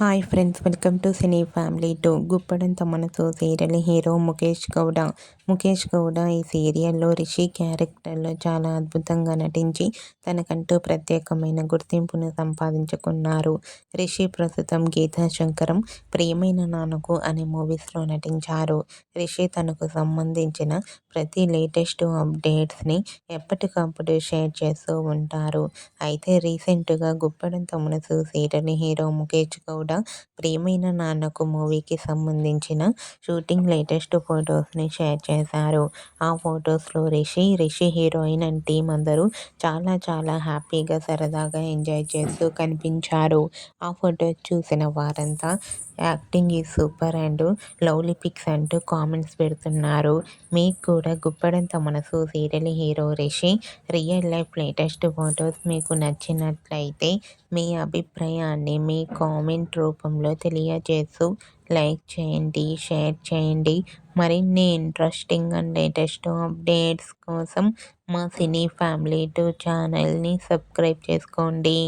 Hi friends, welcome to cine family 2. Guppedantha మనసు serial hero Mukesh Gowda. Mukesh Gowda ఈ సీరియల్లో రిషి క్యారెక్టర్లో చాలా అద్భుతంగా నటించి తనకంటూ ప్రత్యేకమైన గుర్తింపును సంపాదించుకున్నారు. రిషి ప్రస్తుతం గీతా శంకరం, ప్రియమైన నాన్నకు అనే మూవీస్లో నటించారు. రిషి తనకు సంబంధించిన ప్రతి లేటెస్ట్ అప్డేట్స్ని ఎప్పటికప్పుడు షేర్ చేస్తూ ఉంటారు. అయితే రీసెంట్గా గుప్పడంత మనసు సీరియల్ హీరో ముఖేష్ గౌడ ప్రియమైన నాన్నకు మూవీకి సంబంధించిన షూటింగ్ లేటెస్ట్ ఫొటోస్ని షేర్ చేశారు. ఆ ఫొటోస్లో రిషి హీరోయిన్ అండ్ టీం అందరూ చాలా చాలా హ్యాపీగా సరదాగా ఎంజాయ్ చేస్తూ కనిపించారు. ఆ ఫొటోస్ చూసిన వారంతా acting is super and lovely pics అంటూ కామెంట్స్ పెడుతున్నారు. మీకు కూడా గుప్పడంత మనసు serial hero Rishi real life latest photos మీకు నచ్చినట్లయితే మీ అభిప్రాయాన్ని మీ కామెంట్ రూపంలో తెలియజేస్తూ లైక్ చేయండి, షేర్ చేయండి. మరిన్ని ఇంట్రెస్టింగ్ అండ్ లేటెస్ట్ అప్డేట్స్ కోసం మా సినీ ఫ్యామిలీ 2 ఛానల్ని సబ్స్క్రైబ్ చేసుకోండి.